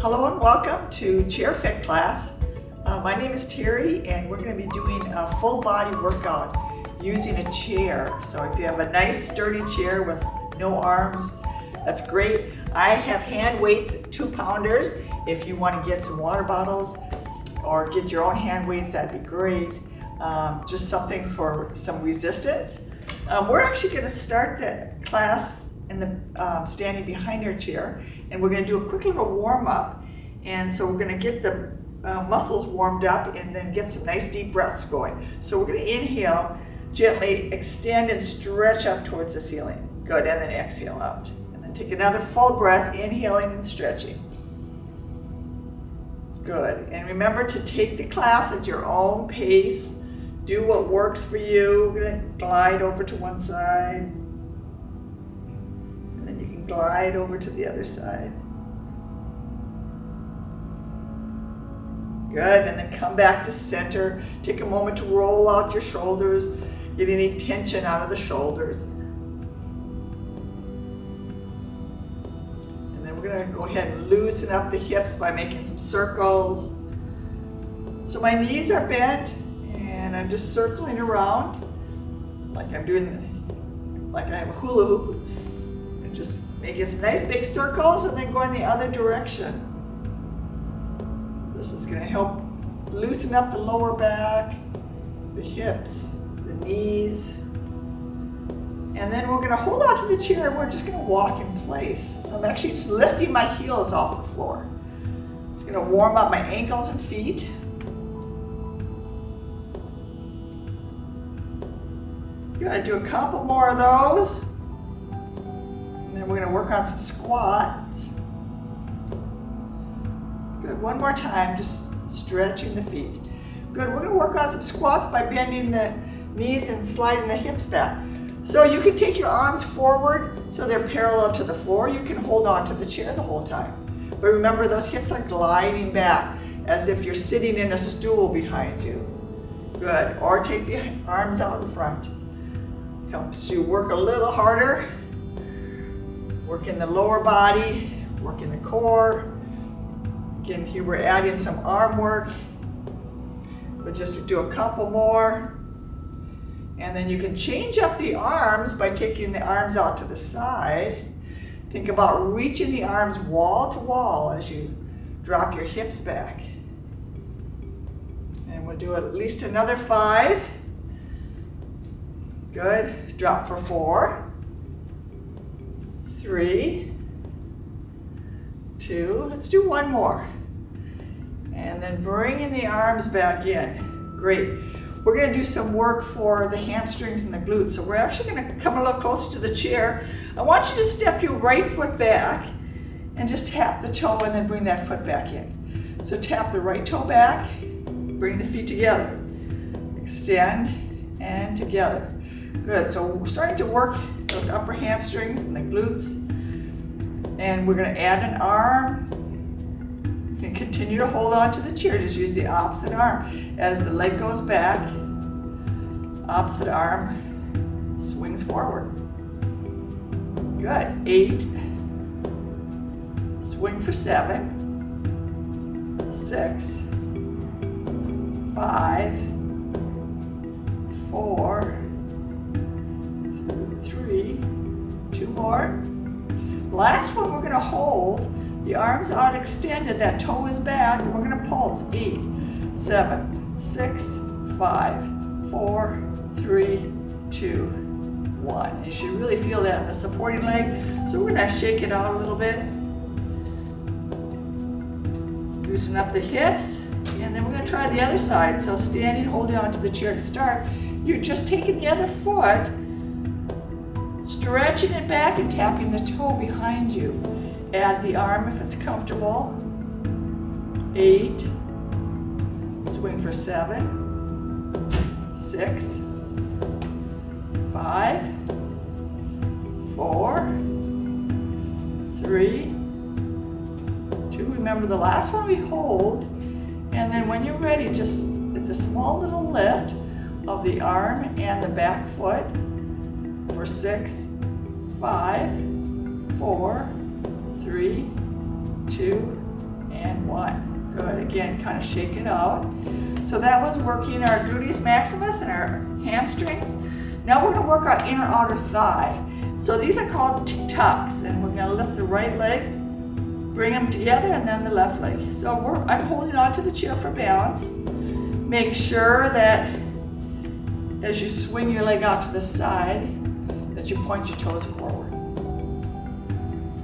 Hello and welcome to Chair Fit class. My name is Terry and we're going to be doing a full body workout using a chair. So if you have a nice sturdy chair with no arms, that's great. I have hand weights, 2-pounders. If you want to get some water bottles or get your own hand weights, that'd be great. Just something for some resistance. We're actually going to start the class in the standing behind our chair, and we're going to do a quick little warm up. And so we're going to get the muscles warmed up and then get some nice deep breaths going. So we're going to inhale, gently extend and stretch up towards the ceiling. Good, and then exhale out. And then take another full breath, inhaling and stretching. Good, and remember to take the class at your own pace. Do what works for you. We're going to glide over to one side. And then you can glide over to the other side. Good, and then come back to center. Take a moment to roll out your shoulders. Get any tension out of the shoulders. And then we're going to go ahead and loosen up the hips by making some circles. So my knees are bent and I'm just circling around like I'm doing, like I have a hula hoop. And just making some nice big circles and then going the other direction. This is going to help loosen up the lower back, the hips, the knees. And then we're going to hold on to the chair and we're just going to walk in place. So I'm actually just lifting my heels off the floor. It's going to warm up my ankles and feet. Good, do a couple more of those. And then we're going to work on some squats. Good, one more time, just stretching the feet. Good, we're going to work on some squats by bending the knees and sliding the hips back. So you can take your arms forward so they're parallel to the floor. You can hold on to the chair the whole time. But remember, those hips are gliding back as if you're sitting in a stool behind you. Good, or take the arms out in front. Helps you work a little harder. Work in the lower body, work in the core. Again, here we're adding some arm work, but just to do a couple more. And then you can change up the arms by taking the arms out to the side. Think about reaching the arms wall to wall as you drop your hips back. And we'll do at least another 5. Good, drop for 4, 3, 2, let's do one more. And then bringing the arms back in. Great. We're going to do some work for the hamstrings and the glutes. So we're actually going to come a little closer to the chair. I want you to step your right foot back and just tap the toe and then bring that foot back in. So tap the right toe back, bring the feet together. Extend and together. Good, so we're starting to work those upper hamstrings and the glutes. And we're going to add an arm. You can continue to hold on to the chair. Just use the opposite arm. As the leg goes back, opposite arm swings forward. Good, 8. Swing for 7. 6. 5. 4. 3. 2 more. Last one, we're going to hold the arms out extended, that toe is back, and we're going to pulse. 8, 7, 6, 5, 4, 3, 2, 1. You should really feel that in the supporting leg. So we're going to shake it out a little bit. Loosen up the hips, and then we're going to try the other side. So standing, holding on to the chair to start, you're just taking the other foot, stretching it back and tapping the toe behind you. Add the arm if it's comfortable. 8. Swing for 7. 6. 5. 4. 3. 2. Remember the last one we hold. And then when you're ready, just, it's a small little lift of the arm and the back foot for 6, 5, 4, 3, 2, and 1. Good, again, kind of shake it out. So that was working our gluteus maximus and our hamstrings. Now we're gonna work our inner outer thigh. So these are called Tic Tocs, and we're gonna lift the right leg, bring them together, and then the left leg. So I'm holding on to the chair for balance. Make sure that as you swing your leg out to the side, that you point your toes forward.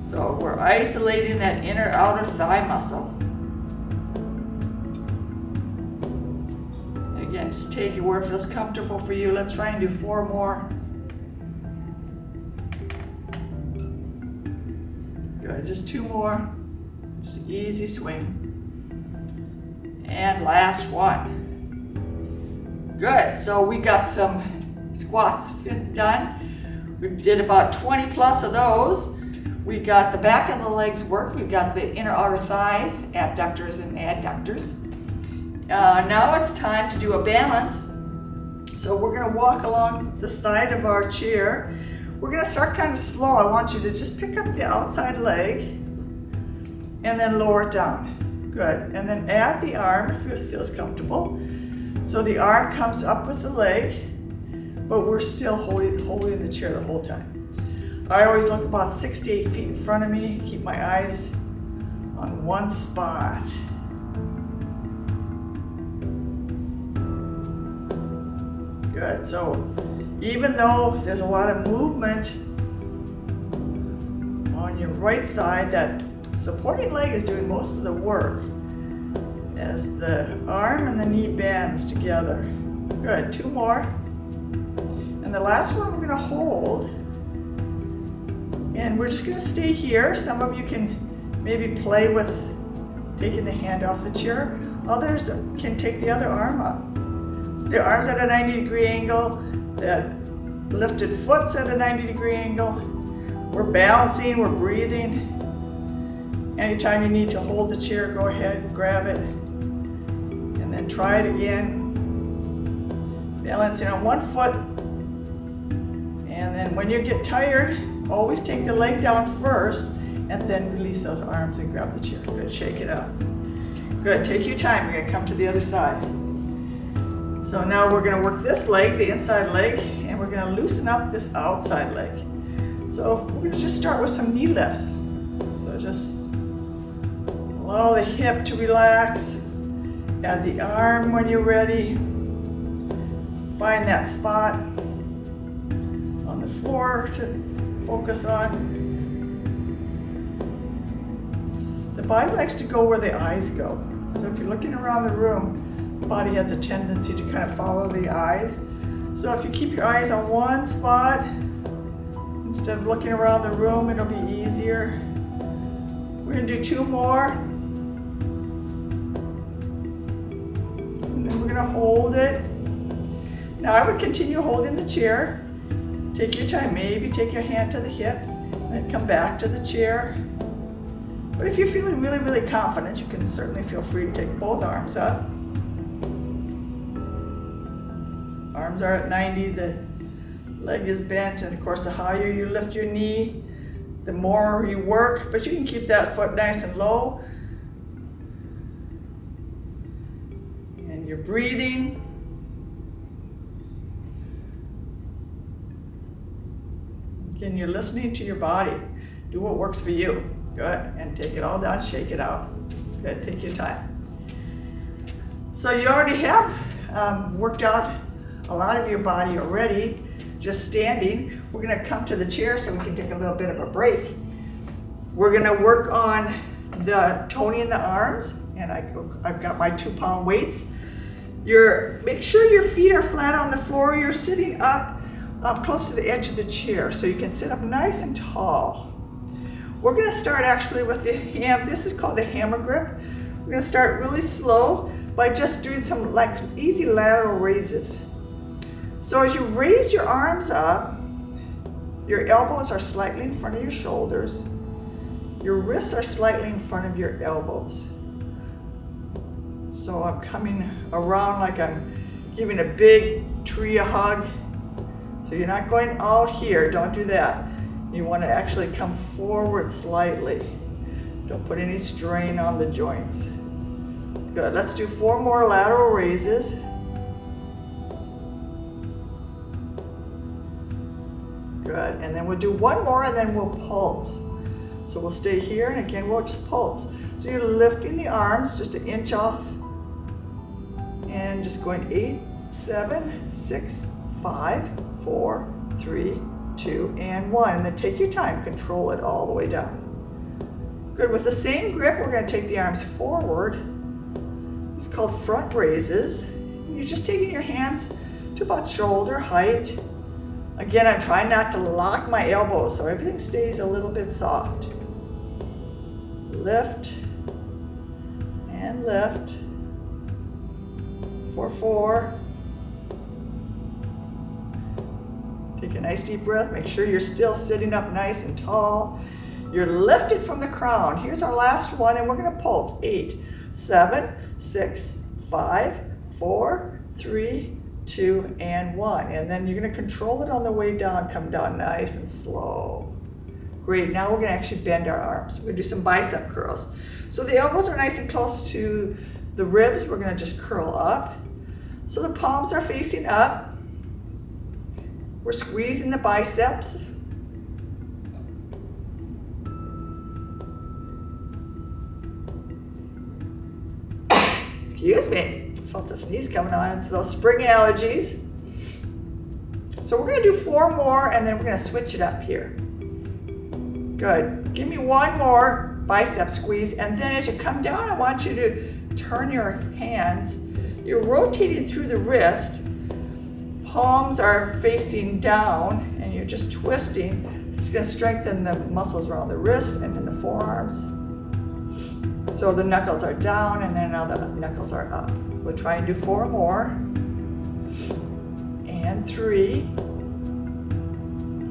So we're isolating that inner outer thigh muscle. And again, just take it where it feels comfortable for you. Let's try and do 4 more. Good, just 2 more. Just an easy swing. And last one. Good, so we got some squats done. We did about 20 plus of those. We got the back of the legs worked. We've got the inner outer thighs, abductors and adductors. Now it's time to do a balance. So we're gonna walk along the side of our chair. We're gonna start kind of slow. I want you to just pick up the outside leg and then lower it down. Good, and then add the arm if it feels comfortable. So the arm comes up with the leg, but we're still holding the chair the whole time. I always look about 6 to 8 feet in front of me, keep my eyes on one spot. Good, so even though there's a lot of movement on your right side, that supporting leg is doing most of the work as the arm and the knee bends together. Good, 2 more. And the last one we're gonna hold. And we're just gonna stay here. Some of you can maybe play with taking the hand off the chair. Others can take the other arm up. So the arm's at a 90-degree angle, the lifted foot's at a 90-degree angle. We're balancing, we're breathing. Anytime you need to hold the chair, go ahead and grab it. And then try it again. Balancing on one foot. And then when you get tired, always take the leg down first and then release those arms and grab the chair. Good, shake it up. Good, take your time. We're gonna come to the other side. So now we're gonna work this leg, the inside leg, and we're gonna loosen up this outside leg. So we're gonna just start with some knee lifts. So just allow the hip to relax. Add the arm when you're ready. Find that spot on the floor to focus on. The body likes to go where the eyes go. So if you're looking around the room, the body has a tendency to kind of follow the eyes. So if you keep your eyes on one spot, instead of looking around the room, it'll be easier. We're gonna do 2 more. And then we're gonna hold it. Now I would continue holding the chair. Take your time, maybe take your hand to the hip, then come back to the chair. But if you're feeling really, really confident, you can certainly feel free to take both arms up. Arms are at 90, the leg is bent, and of course the higher you lift your knee, the more you work, but you can keep that foot nice and low. And you're breathing. Again, you're listening to your body. Do what works for you. Good, and take it all down, shake it out. Good, take your time. So you already have worked out a lot of your body already, just standing. We're gonna come to the chair so we can take a little bit of a break. We're gonna work on the toning the arms, and I've got my 2-pound weights. Make sure your feet are flat on the floor. You're sitting up close to the edge of the chair so you can sit up nice and tall. We're gonna start actually with the this is called the hammer grip. We're gonna start really slow by just doing some easy lateral raises. So as you raise your arms up, your elbows are slightly in front of your shoulders. Your wrists are slightly in front of your elbows. So I'm coming around like I'm giving a big tree a hug. So you're not going out here, don't do that. You want to actually come forward slightly. Don't put any strain on the joints. Good, let's do 4 more lateral raises. Good, and then we'll do 1 more and then we'll pulse. So we'll stay here and again we'll just pulse. So you're lifting the arms just an inch off and just going 8, 7, 6, 5, 4, 3, 2, and 1. And then take your time, control it all the way down. Good, with the same grip, we're gonna take the arms forward. It's called front raises. You're just taking your hands to about shoulder height. Again, I'm trying not to lock my elbows so everything stays a little bit soft. Lift and lift for 4. Take a nice deep breath. Make sure you're still sitting up nice and tall. You're lifted from the crown. Here's our last one, and we're going to pulse. 8, 7, 6, 5, 4, 3, 2, and 1. And then you're going to control it on the way down. Come down nice and slow. Great. Now we're going to actually bend our arms. We're going to do some bicep curls. So the elbows are nice and close to the ribs. We're going to just curl up. So the palms are facing up. We're squeezing the biceps. Excuse me, felt a sneeze coming on. It's those spring allergies. So we're going to do 4 more and then we're going to switch it up here. Good. Give me 1 more bicep squeeze, and then as you come down, I want you to turn your hands. You're rotating through the wrist. Palms are facing down and you're just twisting. This is going to strengthen the muscles around the wrist and in the forearms. So the knuckles are down and then now the knuckles are up. We'll try and do 4 more. And 3.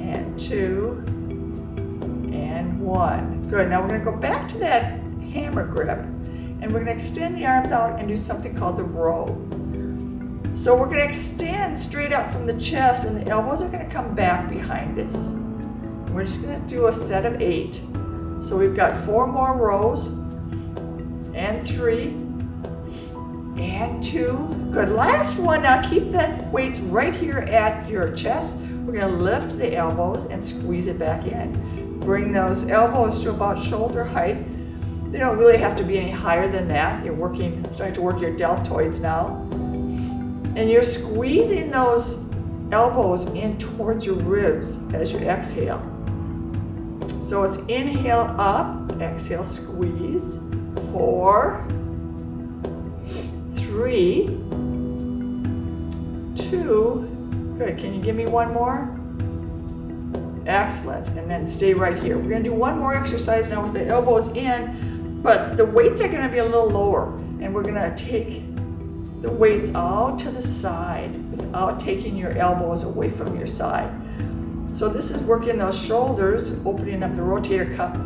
And 2. And 1. Good. Now we're going to go back to that hammer grip and we're going to extend the arms out and do something called the row. So we're going to extend straight up from the chest and the elbows are going to come back behind us. We're just going to do a set of 8. So we've got 4 more rows. And 3, and 2. Good, last one. Now keep the weights right here at your chest. We're gonna lift the elbows and squeeze it back in. Bring those elbows to about shoulder height. They don't really have to be any higher than that. You're starting to work your deltoids now. And you're squeezing those elbows in towards your ribs as you exhale. So it's inhale up, exhale squeeze. 4, 3, 2. Good. Can you give me 1 more? Excellent. And then stay right here. We're going to do 1 more exercise now with the elbows in, but the weights are going to be a little lower. And we're going to take the weights out to the side without taking your elbows away from your side. So this is working those shoulders, opening up the rotator cuff.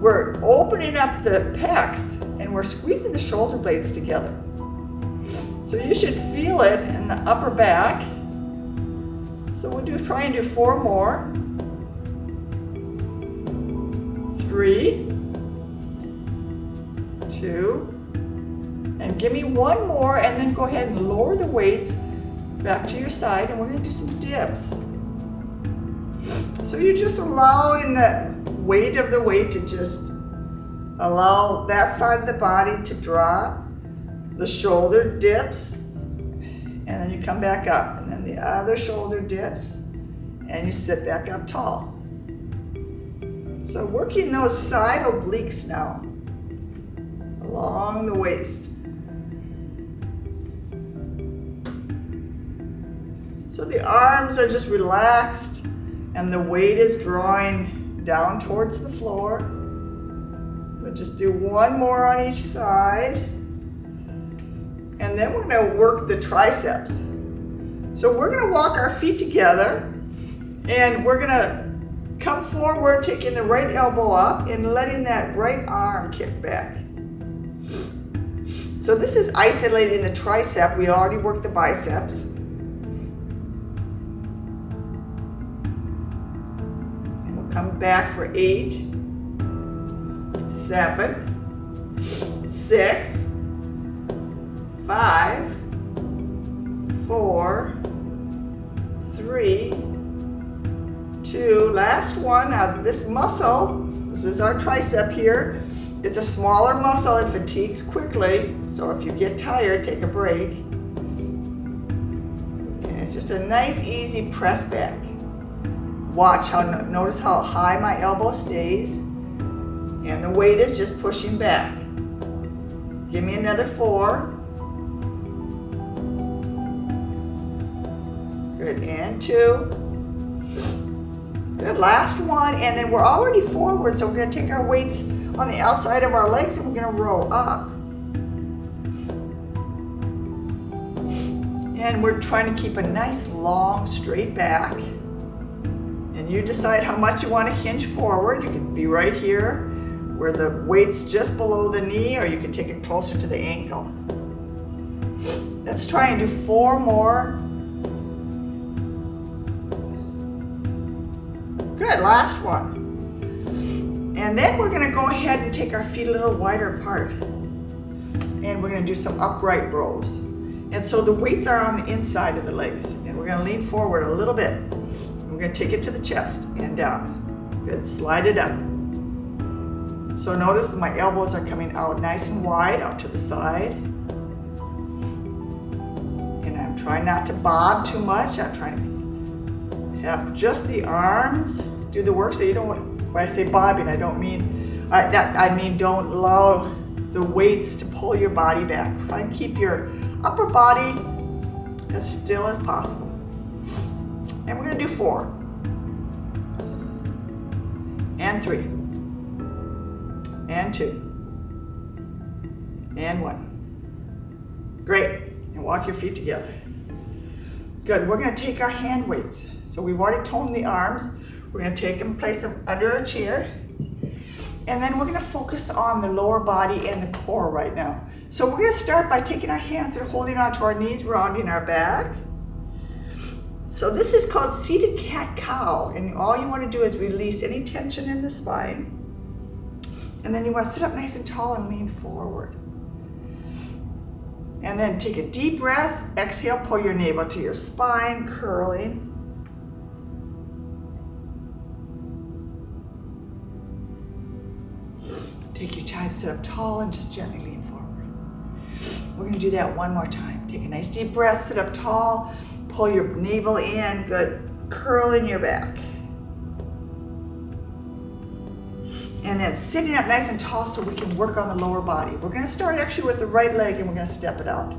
We're opening up the pecs and we're squeezing the shoulder blades together. So you should feel it in the upper back. So we'll try and do 4 more. 3, 2, and give me 1 more and then go ahead and lower the weights back to your side and we're going to do some dips. So you're just allowing the weight of the weight to just allow that side of the body to drop. The shoulder dips and then you come back up and then the other shoulder dips and you sit back up tall. So working those side obliques now along the waist. So the arms are just relaxed and the weight is drawing down towards the floor. We'll just do 1 more on each side. And then we're going to work the triceps. So we're going to walk our feet together and we're going to come forward, taking the right elbow up and letting that right arm kick back. So this is isolating the tricep. We already worked the biceps. And we'll come back for 8, 7, 6, 5, 4, 3, 2, last one. Now this muscle, this is our tricep here. It's a smaller muscle, it fatigues quickly, so if you get tired, take a break. And it's just a nice, easy press back. Notice how high my elbow stays, and the weight is just pushing back. Give me another 4. Good, and 2. Good, last one, and then we're already forward, so we're gonna take our weights on the outside of our legs and we're gonna roll up. And we're trying to keep a nice, long, straight back. And you decide how much you wanna hinge forward. You can be right here, where the weight's just below the knee, or you can take it closer to the ankle. Let's try and do 4 more. Good, last one. And then we're gonna go ahead and take our feet a little wider apart. And we're gonna do some upright rows. And so the weights are on the inside of the legs. And we're gonna lean forward a little bit. We're gonna take it to the chest and down. Good, slide it up. So notice that my elbows are coming out nice and wide, out to the side. And I'm trying not to bob too much. I'm trying to have just the arms do the work, so you don't want, when I say bobbing, I don't mean, I mean don't allow the weights to pull your body back. Try and keep your upper body as still as possible. And we're gonna do 4. And 3. And 2. And 1. Great, and walk your feet together. Good, we're gonna take our hand weights. So we've already toned the arms. We're gonna take them, place them under a chair. And then we're gonna focus on the lower body and the core right now. So we're gonna start by taking our hands and holding onto our knees, rounding our back. So this is called seated cat-cow. And all you wanna do is release any tension in the spine. And then you wanna sit up nice and tall and lean forward. And then take a deep breath. Exhale, pull your navel to your spine, curling. Take your time, sit up tall and just gently lean forward. We're gonna do that one more time. Take a nice deep breath, sit up tall, pull your navel in, good. Curl in your back. And then sitting up nice and tall so we can work on the lower body. We're gonna start actually with the right leg and we're gonna step it out.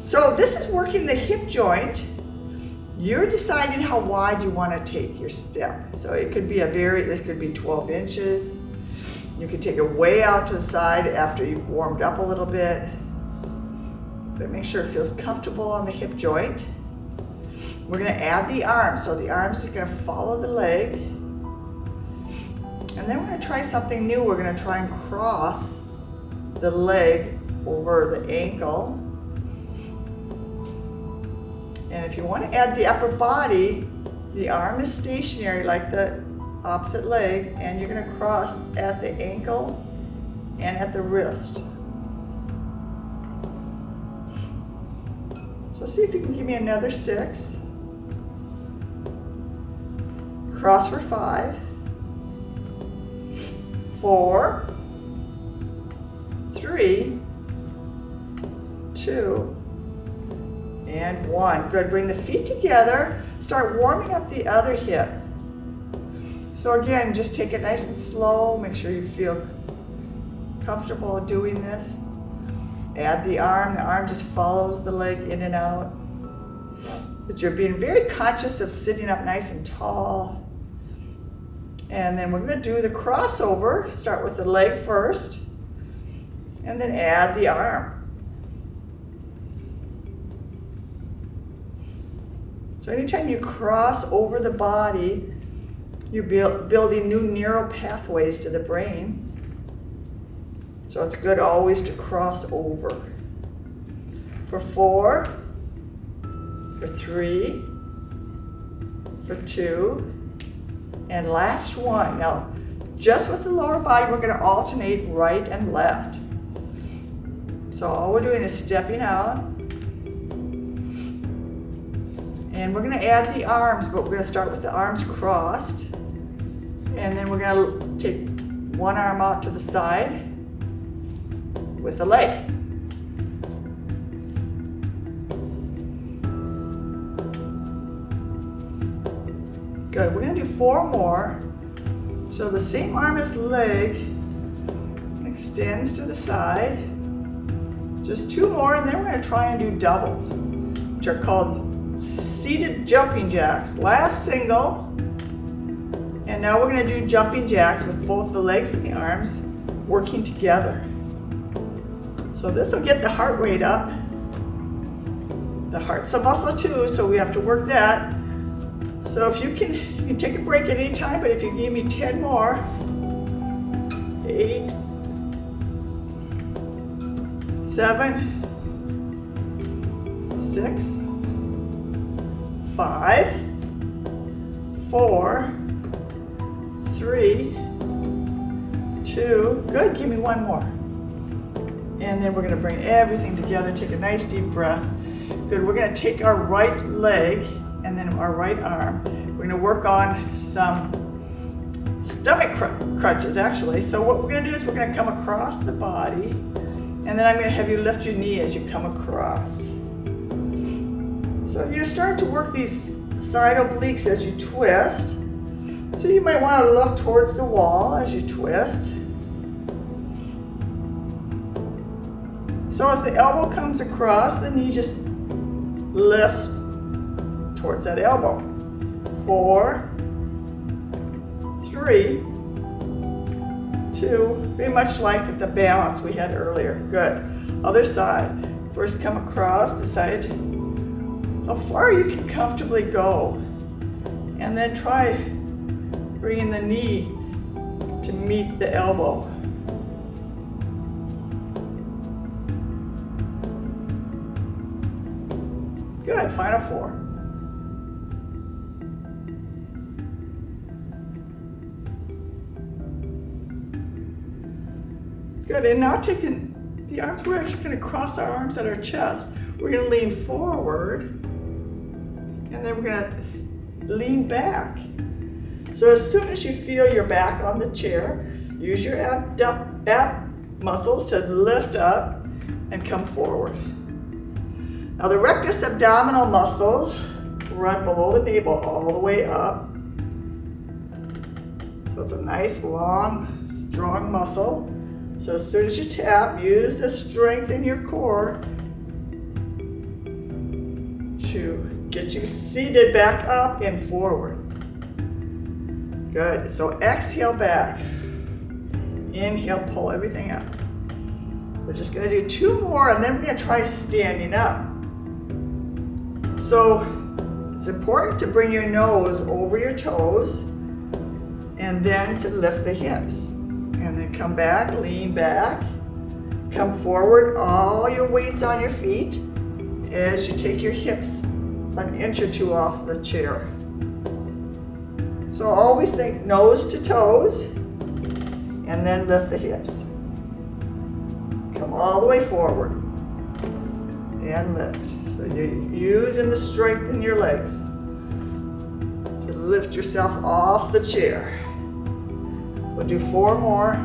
So this is working the hip joint. You're deciding how wide you wanna take your step. So it could be it could be 12 inches. You can take it way out to the side after you've warmed up a little bit. But make sure it feels comfortable on the hip joint. We're gonna add the arms. So the arms are gonna follow the leg. And then we're gonna try something new. We're gonna try and cross the leg over the ankle. And if you wanna add the upper body, the arm is stationary like the opposite leg, and you're gonna cross at the ankle and at the wrist. So see if you can give me another 6. Cross for 5. 4, 3, 2, and 1. Good, bring the feet together. Start warming up the other hip. So again, just take it nice and slow. Make sure you feel comfortable doing this. Add the arm just follows the leg in and out. But you're being very conscious of sitting up nice and tall. And then we're gonna do the crossover. Start with the leg first, and then add the arm. So anytime you cross over the body, you're building new neural pathways to the brain. So it's good always to cross over. For 4, for 3, for 2, and last one. Now, just with the lower body, we're gonna alternate right and left. So all we're doing is stepping out. And we're gonna add the arms, but we're gonna start with the arms crossed. And then we're gonna take one arm out to the side with the leg. Good, we're gonna do 4 more. So the same arm as leg extends to the side. Just 2 more, and then we're gonna try and do doubles, which are called seated jumping jacks. Last single, and now we're gonna do jumping jacks with both the legs and the arms working together. So this will get the heart rate up. The heart's a muscle too, so we have to work that. So if you can take a break at any time, but if you give me 10 more, 8, 7, 6, 5, 4, 3, 2, good, give me 1 more. And then we're gonna bring everything together, take a nice deep breath. Good, we're gonna take our right leg and then our right arm. We're gonna work on some stomach crunches actually. So what we're gonna do is we're gonna come across the body, and then I'm gonna have you lift your knee as you come across. So you're starting to work these side obliques as you twist. So you might wanna look towards the wall as you twist. So as the elbow comes across, the knee just lifts towards that elbow. 4, 3, 2, very much like the balance we had earlier. Good. Other side. First come across, decide how far you can comfortably go. And then try bringing the knee to meet the elbow. Good, final 4. Good, and now taking the arms, we're actually gonna cross our arms at our chest. We're gonna lean forward, and then we're gonna lean back. So as soon as you feel your back on the chair, use your ab muscles to lift up and come forward. Now the rectus abdominal muscles run below the navel all the way up. So it's a nice, long, strong muscle. So as soon as you tap, use the strength in your core to get you seated back up and forward. Good, so exhale back. Inhale, pull everything up. We're just gonna do 2 more, and then we're gonna try standing up. So it's important to bring your nose over your toes and then to lift the hips. And then come back, lean back, come forward, all your weight's on your feet as you take your hips an inch or 2 off the chair. So always think nose to toes and then lift the hips. Come all the way forward and lift. So you're using the strength in your legs to lift yourself off the chair. We'll do 4 more.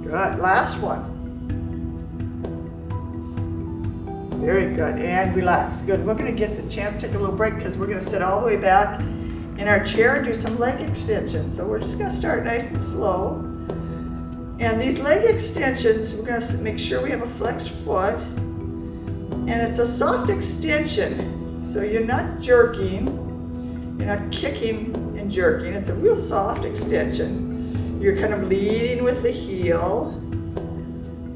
Good, last one. Very good, and relax. Good, we're gonna get the chance to take a little break because we're gonna sit all the way back in our chair and do some leg extensions. So we're just gonna start nice and slow. And these leg extensions, we're gonna make sure we have a flexed foot. And it's a soft extension, so you're not jerking, you're not kicking and jerking. It's a real soft extension. You're kind of leading with the heel,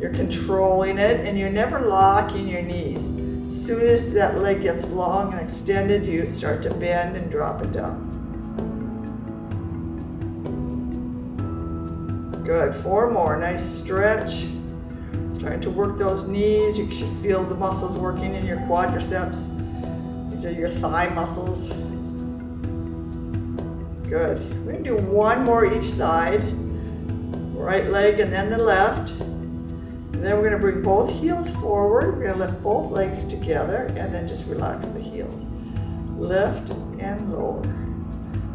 you're controlling it, and you're never locking your knees. As soon as that leg gets long and extended, you start to bend and drop it down. Good, 4 more, nice stretch. Starting to work those knees. You should feel the muscles working in your quadriceps. These are your thigh muscles. Good. We're going to do one more each side. Right leg and then the left. And then we're going to bring both heels forward. We're going to lift both legs together and then just relax the heels. Lift and lower.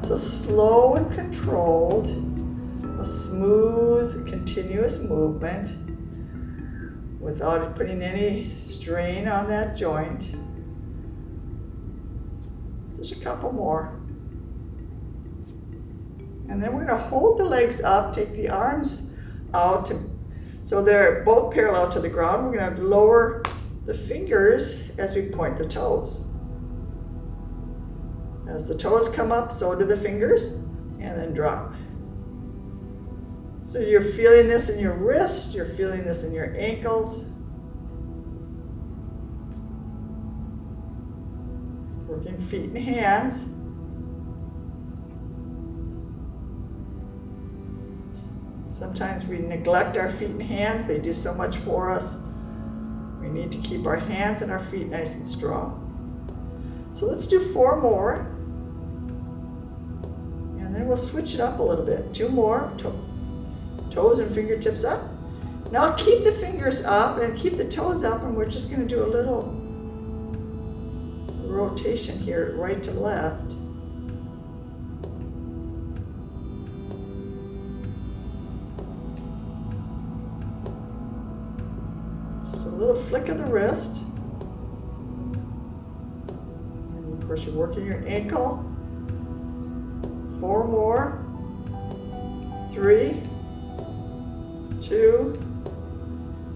So slow and controlled, a smooth, continuous movement without putting any strain on that joint. Just a couple more. And then we're going to hold the legs up, take the arms out so they're both parallel to the ground. We're going to lower the fingers as we point the toes. As the toes come up, so do the fingers, and then drop. So you're feeling this in your wrists, you're feeling this in your ankles. Working feet and hands. Sometimes we neglect our feet and hands. They do so much for us. We need to keep our hands and our feet nice and strong. So let's do 4 more. And then we'll switch it up a little bit. 2 more. Toes and fingertips up. Now keep the fingers up and keep the toes up, and we're just going to do a little rotation here, right to left. Just a little flick of the wrist. And of course, you're working your ankle. 4 more. 3, 2,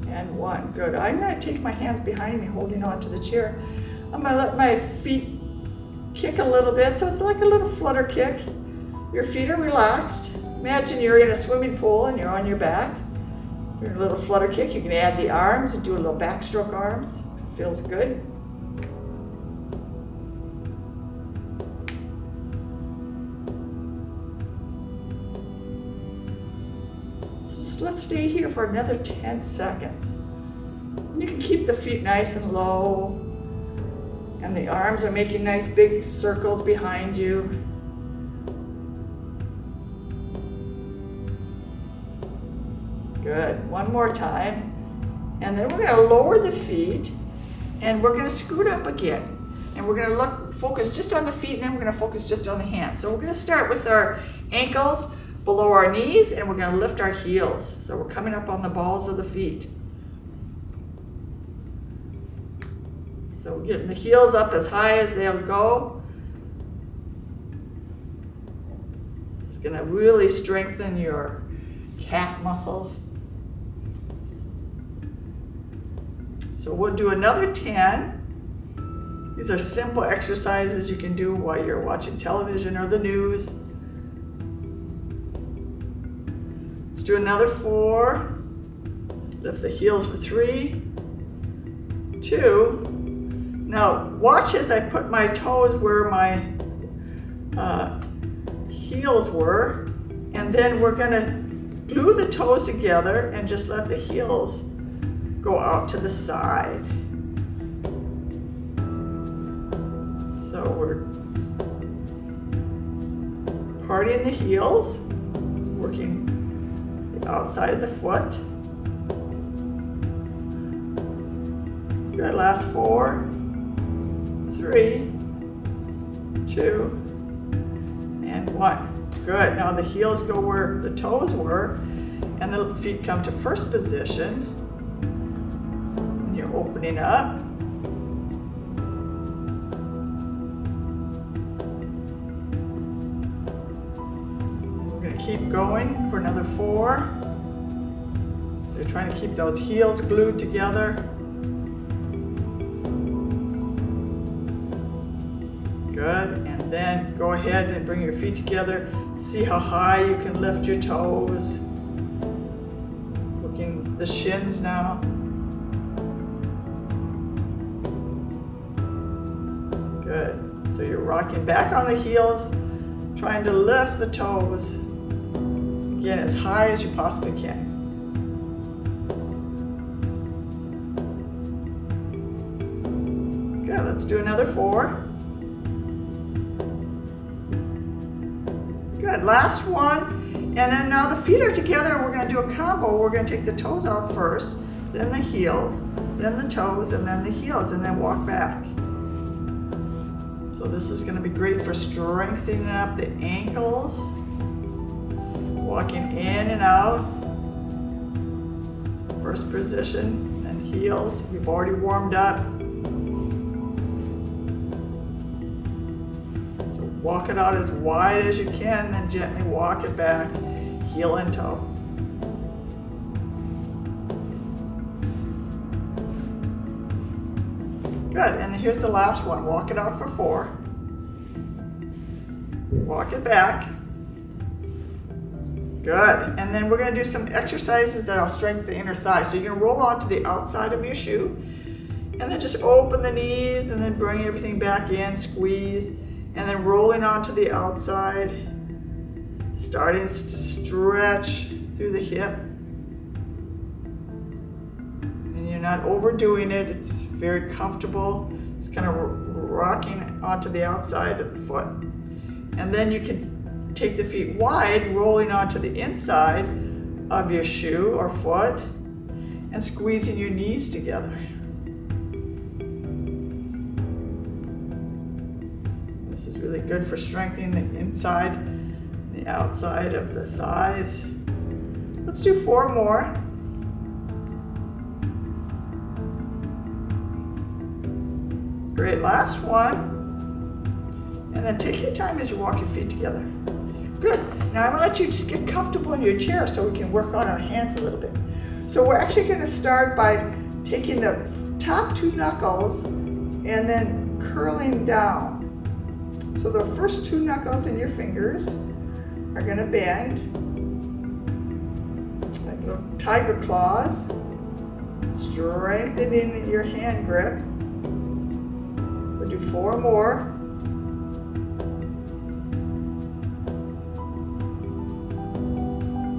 and 1. Good. I'm going to take my hands behind me, holding on to the chair. I'm going to let my feet kick a little bit, so it's like a little flutter kick. Your feet are relaxed. Imagine you're in a swimming pool and you're on your back. You're in a little flutter kick. You can add the arms and do a little backstroke arms. Feels good. Let's stay here for another 10 seconds. You can keep the feet nice and low, and the arms are making nice big circles behind you. Good. One more time. And then we're going to lower the feet, and we're going to scoot up again. And we're going to focus just on the feet, and then we're going to focus just on the hands. So we're going to start with our ankles below our knees, and we're going to lift our heels. So we're coming up on the balls of the feet. So we're getting the heels up as high as they'll go. It's going to really strengthen your calf muscles. So we'll do another 10. These are simple exercises you can do while you're watching television or the news. Let's do another 4. Lift the heels for 3, 2. Now watch as I put my toes where my heels were, and then we're going to glue the toes together and just let the heels go out to the side. So we're parting the heels. It's working outside of the foot. Good. Last 4, 3, 2, and 1. Good. Now the heels go where the toes were, and the feet come to first position. And you're opening up. We're going to keep going for another 4. You're trying to keep those heels glued together. Good. And then go ahead and bring your feet together. See how high you can lift your toes. Looking the shins now. Good. So you're rocking back on the heels, trying to lift the toes. Again, as high as you possibly can. Good, let's do another 4. Good, last one. And then now the feet are together, we're gonna do a combo. We're gonna take the toes out first, then the heels, then the toes, and then the heels, and then walk back. So this is gonna be great for strengthening up the ankles, walking in and out. First position, then heels. You've already warmed up. So walk it out as wide as you can, then gently walk it back, heel and toe. Good, and then here's the last one. Walk it out for 4. Walk it back. Good, and then we're gonna do some exercises that'll strengthen the inner thigh. So you're gonna roll onto the outside of your shoe, and then just open the knees, and then bring everything back in, squeeze, and then rolling onto the outside, starting to stretch through the hip. And you're not overdoing it, it's very comfortable. It's kind of rocking onto the outside of the foot. And then you can take the feet wide, rolling onto the inside of your shoe or foot, and squeezing your knees together. This is really good for strengthening the inside and the outside of the thighs. Let's do 4 more. Great, last one. And then take your time as you walk your feet together. Good. Now I'm gonna let you just get comfortable in your chair so we can work on our hands a little bit. So we're actually gonna start by taking the top 2 knuckles and then curling down. So the first 2 knuckles in your fingers are gonna bend, like little tiger claws, strengthening your hand grip. We'll do 4 more.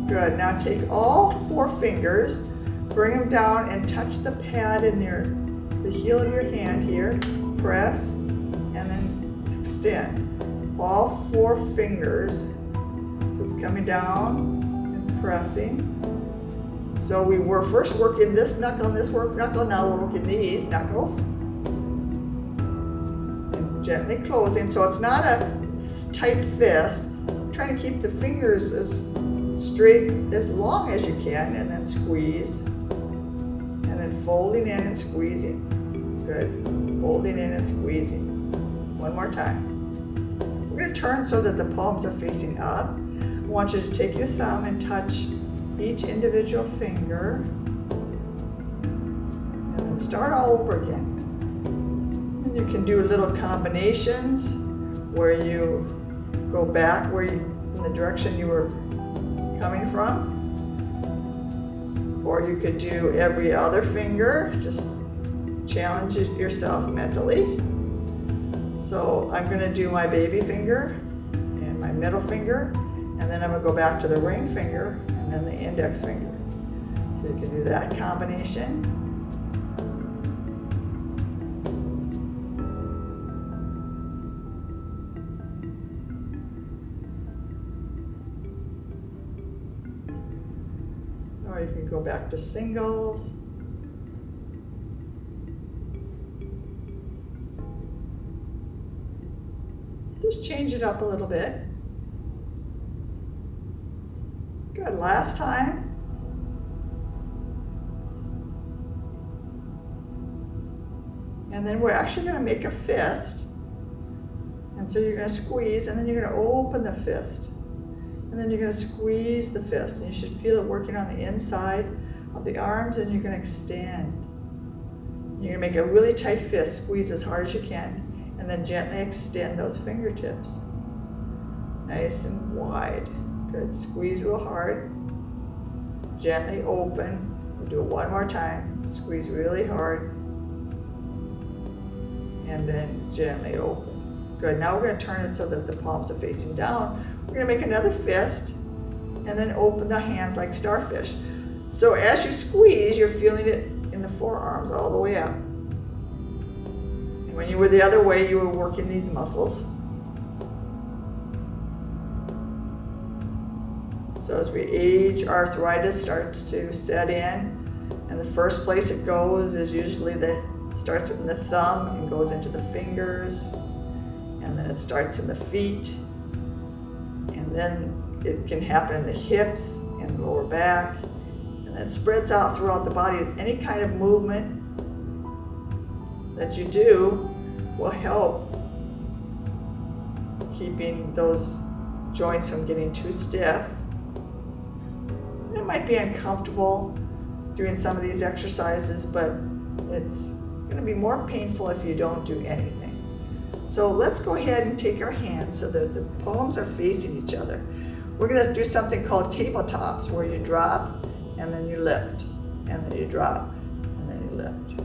Good, now take all 4 fingers, bring them down and touch the pad in the heel of your hand here, press, and then extend. All 4 fingers, so it's coming down and pressing. So we were first working this knuckle and this knuckle, now we're working these knuckles. And gently closing, so it's not a tight fist. I'm trying to keep the fingers as straight as long as you can, and then squeeze, and then folding in and squeezing. Good, folding in and squeezing. One more time. We're going to turn so that the palms are facing up. I want you to take your thumb and touch each individual finger, and then start all over again. And you can do little combinations where you go back in the direction you were coming from, or you could do every other finger. Just challenge yourself mentally. So I'm going to do my baby finger and my middle finger, and then I'm going to go back to the ring finger and then the index finger. So you can do that combination. Or you can go back to singles. Just change it up a little bit. Good, last time. And then we're actually going to make a fist. And so you're going to squeeze, and then you're going to open the fist. And then you're going to squeeze the fist, and you should feel it working on the inside of the arms, and you're going to extend. You're going to make a really tight fist, squeeze as hard as you can, and then gently extend those fingertips. Nice and wide. Good, squeeze real hard. Gently open. We'll do it one more time. Squeeze really hard. And then gently open. Good, now we're going to turn it so that the palms are facing down. We're going to make another fist and then open the hands like starfish. So as you squeeze, you're feeling it in the forearms all the way up. When you were the other way, you were working these muscles. So as we age, arthritis starts to set in, and the first place it goes is usually starts with the thumb and goes into the fingers, and then it starts in the feet, and then it can happen in the hips and the lower back, and then it spreads out throughout the body. Any kind of movement that you do will help keeping those joints from getting too stiff. It might be uncomfortable doing some of these exercises, but it's going to be more painful if you don't do anything. So let's go ahead and take our hands so that the palms are facing each other. We're going to do something called tabletops, where you drop and then you lift, and then you drop and then you lift.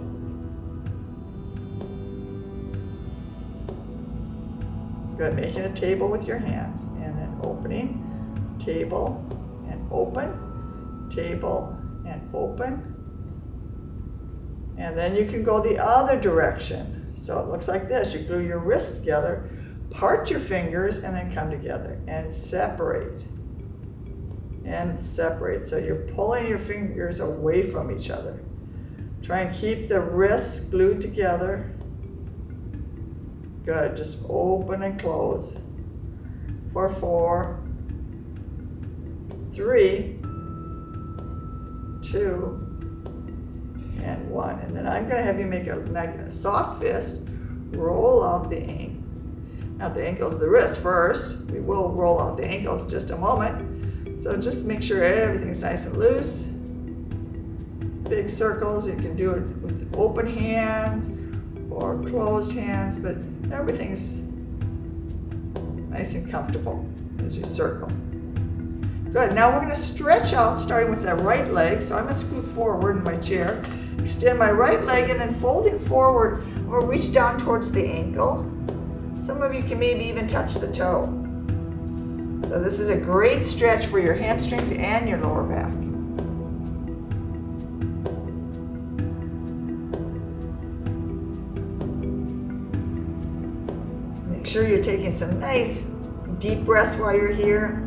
Good, making a table with your hands, and then opening, table, and open, table, and open. And then you can go the other direction. So it looks like this. You glue your wrists together, part your fingers, and then come together and separate. And separate. So you're pulling your fingers away from each other. Try and keep the wrists glued together. Good, just open and close. For 4, 3, 2, and 1. And then I'm going to have you make a soft fist, roll out the ankle. Not the ankles, the wrist first. We will roll out the ankles in just a moment. So just make sure everything's nice and loose. Big circles, you can do it with open hands or closed hands, but everything's nice and comfortable as you circle. Good, now we're going to stretch out starting with that right leg. So I'm going to scoot forward in my chair, extend my right leg, and then folding forward, I'm going to reach down towards the ankle. Some of you can maybe even touch the toe. So this is a great stretch for your hamstrings and your lower back. Make sure you're taking some nice deep breaths while you're here.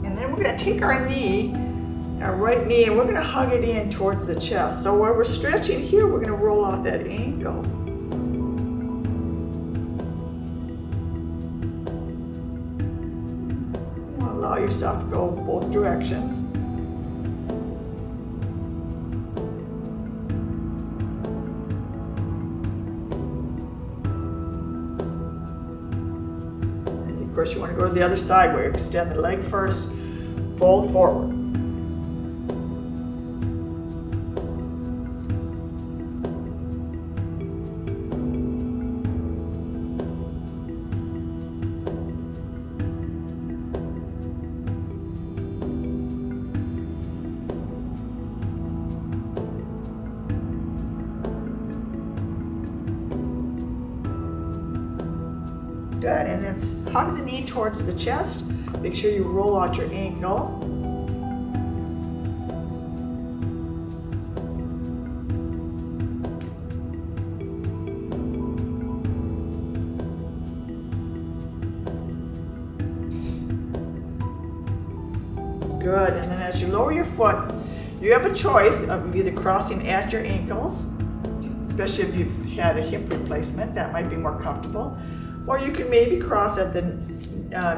And then we're going to take our knee, our right knee, and we're going to hug it in towards the chest. So while we're stretching here, we're going to roll out that ankle. Allow yourself to go both directions. And of course, you want to go to the other side where you extend the leg first, fold forward. Good, and then hug the knee towards the chest. Make sure you roll out your ankle. Good, and then as you lower your foot, you have a choice of either crossing at your ankles, especially if you've had a hip replacement, that might be more comfortable. Or you can maybe cross at the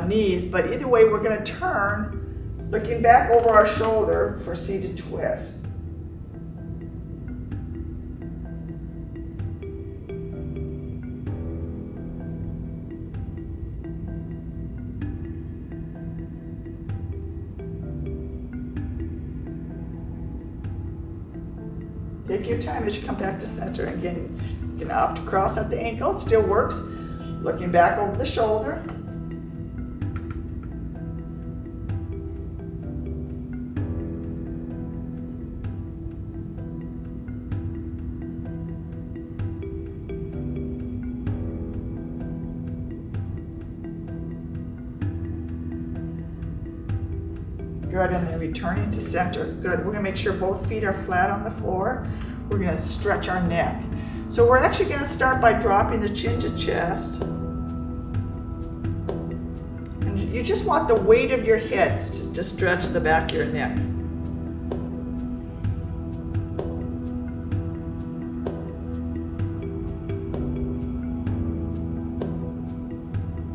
knees, but either way, we're going to turn, looking back over our shoulder for seated twist. Take your time as you come back to center. Again, you can opt to cross at the ankle, it still works. Looking back over the shoulder. Good, and then returning to center. Good, we're gonna make sure both feet are flat on the floor. We're gonna stretch our neck. So we're actually gonna start by dropping the chin to chest. And you just want the weight of your head to stretch the back of your neck.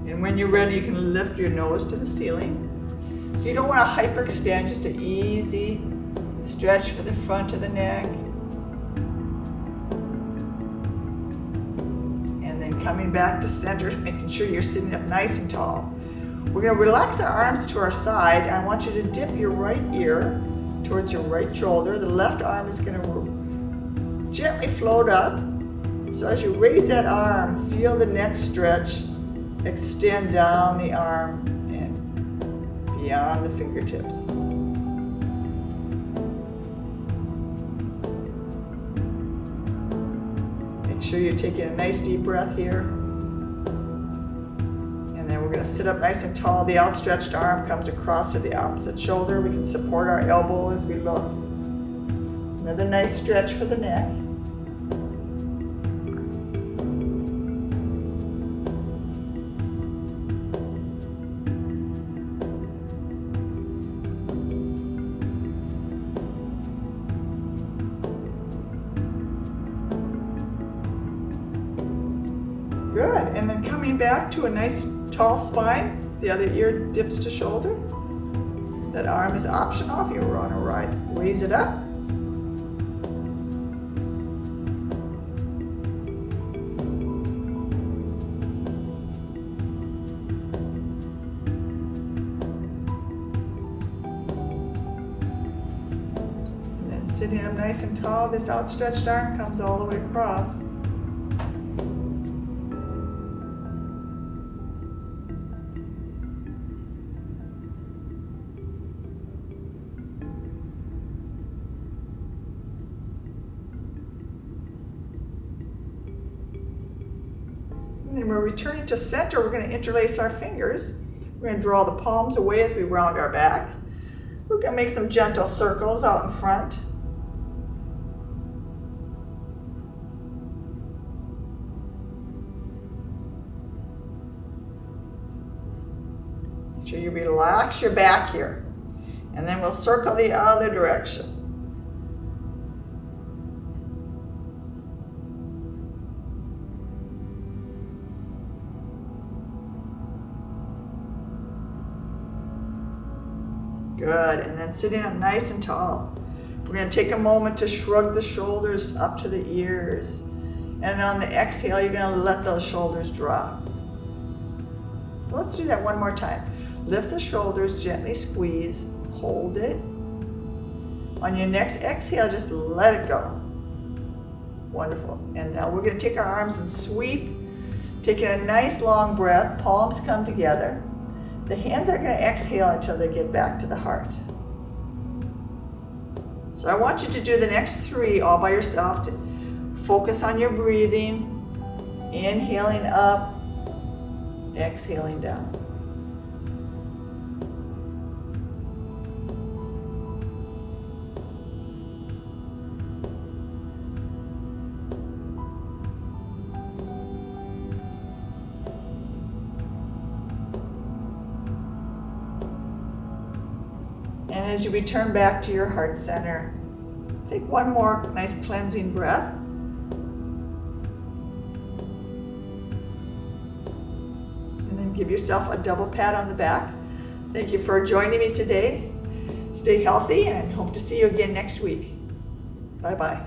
And when you're ready, you can lift your nose to the ceiling. So you don't want to hyperextend, just an easy stretch for the front of the neck. And then coming back to center, making sure you're sitting up nice and tall. We're going to relax our arms to our side. I want you to dip your right ear towards your right shoulder. The left arm is going to gently float up. So as you raise that arm, feel the neck stretch, extend down the arm and beyond the fingertips. Make sure you're taking a nice deep breath here. And then we're going to sit up nice and tall. The outstretched arm comes across to the opposite shoulder. We can support our elbow as we look. Another nice stretch for the neck. Good, and then coming back to a nice tall spine, the other ear dips to shoulder. That arm is optional if you want to raise it up. And then sitting up nice and tall, this outstretched arm comes all the way across. And then we're returning to center. We're going to interlace our fingers. We're going to draw the palms away as we round our back. We're going to make some gentle circles out in front. Make sure you relax your back here. And then we'll circle the other direction. Good, and then sitting up nice and tall. We're going to take a moment to shrug the shoulders up to the ears. And on the exhale, you're going to let those shoulders drop. So let's do that one more time. Lift the shoulders, gently squeeze, hold it. On your next exhale, just let it go. Wonderful. And now we're going to take our arms and sweep, taking a nice long breath, palms come together. The hands are going to exhale until they get back to the heart. So I want you to do the next 3 all by yourself. To focus on your breathing, inhaling up, exhaling down. And as you return back to your heart center, take one more nice cleansing breath. And then give yourself a double pat on the back. Thank you for joining me today. Stay healthy and hope to see you again next week. Bye-bye.